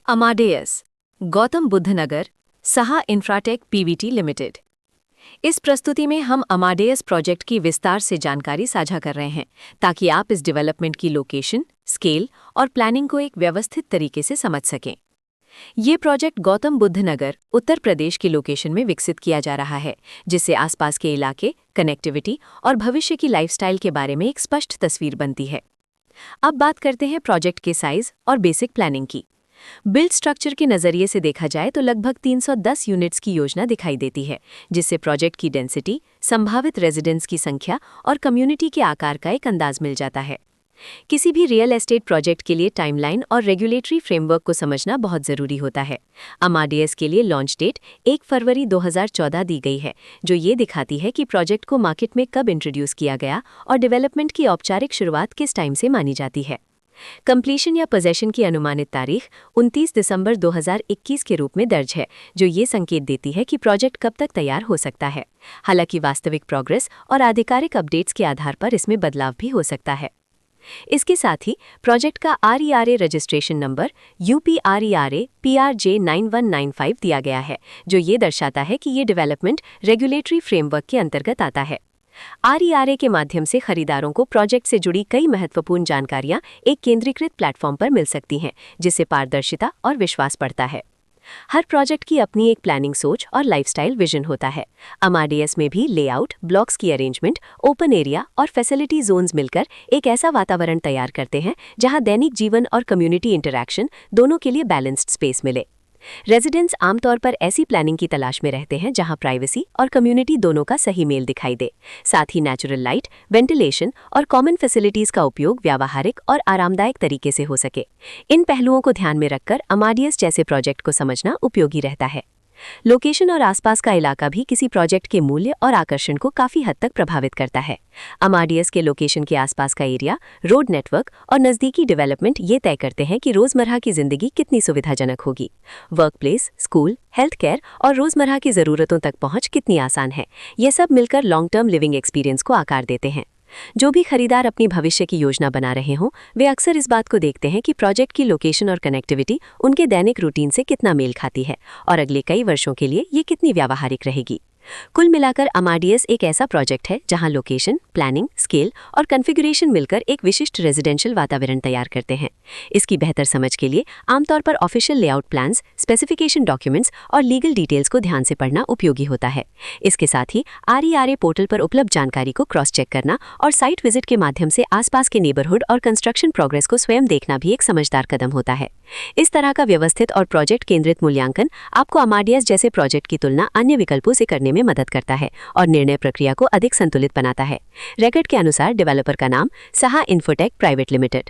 अमाडेयस, गौतम बुद्ध नगर, सहा Infratech Pvt limited. इस प्रस्तुति में हम अमाडेयस प्रोजेक्ट की विस्तार से जानकारी साझा कर रहे हैं ताकि आप इस डेवलपमेंट की लोकेशन, स्केल और प्लानिंग को एक व्यवस्थित तरीके से समझ सकें। ये प्रोजेक्ट गौतम बुद्ध नगर, उत्तर प्रदेश की लोकेशन में विकसित किया जा रहा है, जिससे आसपास के इलाके, कनेक्टिविटी और भविष्य की लाइफस्टाइल के बारे में एक स्पष्ट तस्वीर बनती है। अब बात करते हैं प्रोजेक्ट के साइज और बेसिक प्लानिंग की। बिल्ड स्ट्रक्चर के नज़रिए से देखा जाए तो लगभग 310 यूनिट्स की योजना दिखाई देती है, जिससे प्रोजेक्ट की डेंसिटी, संभावित रेजिडेंट्स की संख्या और कम्युनिटी के आकार का एक अंदाज मिल जाता है। किसी भी रियल एस्टेट प्रोजेक्ट के लिए टाइमलाइन और रेगुलेटरी फ्रेमवर्क को समझना बहुत ज़रूरी होता है। अमाडेयस के लिए लॉन्च डेट 1 फरवरी 2014 दी गई है, जो ये दिखाती है कि प्रोजेक्ट को मार्केट में कब इंट्रोड्यूस किया गया और डेवलपमेंट की औपचारिक शुरुआत किस टाइम से मानी जाती है। कंप्लीशन या पोजेशन की अनुमानित तारीख 29 दिसंबर 2021 के रूप में दर्ज है, जो ये संकेत देती है कि प्रोजेक्ट कब तक तैयार हो सकता है। हालांकि वास्तविक प्रोग्रेस और आधिकारिक अपडेट्स के आधार पर इसमें बदलाव भी हो सकता है। इसके साथ ही प्रोजेक्ट का RERA registration number UPRERA PRJ 9195 दिया गया है, जो ये दर्शाता है कि ये डेवलपमेंट रेगुलेटरी फ्रेमवर्क के अंतर्गत आता है। RERA के माध्यम से खरीदारों को प्रोजेक्ट से जुड़ी कई महत्वपूर्ण जानकारियां एक केंद्रीकृत प्लेटफॉर्म पर मिल सकती हैं, जिससे पारदर्शिता और विश्वास बढ़ता है। हर प्रोजेक्ट की अपनी एक प्लानिंग सोच और लाइफस्टाइल विजन होता है। अमाडेयस में भी लेआउट, ब्लॉक्स की अरेंजमेंट, ओपन एरिया और फैसिलिटी जोन्स मिलकर एक ऐसा वातावरण तैयार करते हैं जहां दैनिक जीवन और कम्युनिटी इंटरैक्शन दोनों के लिए बैलेंस्ड स्पेस मिले। रेजिडेंट्स आमतौर पर ऐसी प्लानिंग की तलाश में रहते हैं जहां प्राइवेसी और कम्युनिटी दोनों का सही मेल दिखाई दे। साथ ही नेचुरल लाइट, वेंटिलेशन और कॉमन फैसिलिटीज का उपयोग व्यावहारिक और आरामदायक तरीके से हो सके। इन पहलुओं को ध्यान में रखकर अमाडेयस जैसे प्रोजेक्ट को समझना उपयोगी रहता है। लोकेशन और आसपास का इलाका भी किसी प्रोजेक्ट के मूल्य और आकर्षण को काफी हद तक प्रभावित करता है। अमाडेयस के लोकेशन के आसपास का एरिया, रोड नेटवर्क और नज़दीकी डेवलपमेंट ये तय करते हैं कि रोजमर्रा की जिंदगी कितनी सुविधाजनक होगी। Work place, school, health care और रोजमर्रा की ज़रूरतों तक पहुंच कितनी आसान है, ये सब मिलकर लॉन्ग टर्म लिविंग एक्सपीरियंस को आकार देते हैं। जो भी खरीदार अपनी भविष्य की योजना बना रहे हों, वे अक्सर इस बात को देखते हैं कि प्रोजेक्ट की लोकेशन और कनेक्टिविटी उनके दैनिक रूटीन से कितना मेल खाती है और अगले कई वर्षों के लिए ये कितनी व्यावहारिक रहेगी। कुल मिलाकर अमाडेयस एक ऐसा प्रोजेक्ट है जहां लोकेशन, प्लानिंग, स्केल और कॉन्फ़िगरेशन मिलकर एक विशिष्ट रेजिडेंशियल वातावरण तैयार करते हैं। इसकी बेहतर समझ के लिए आमतौर पर official layout plans, specification documents और लीगल डिटेल्स को ध्यान से पढ़ना उपयोगी होता है। इसके साथ ही RERA पोर्टल पर उपलब्ध जानकारी को क्रॉस चेक करना और साइट विजिट के माध्यम से आसपास के नेबरहुड और कंस्ट्रक्शन प्रोग्रेस को स्वयं देखना भी एक समझदार कदम होता है। इस तरह का व्यवस्थित और प्रोजेक्ट केंद्रित मूल्यांकन आपको अमाडेयस जैसे प्रोजेक्ट की तुलना अन्य विकल्पों से करने में मदद करता है और निर्णय प्रक्रिया को अधिक संतुलित बनाता है। रिकॉर्ड के अनुसार डेवलपर का नाम सहा इंफ्राटेक प्राइवेट लिमिटेड।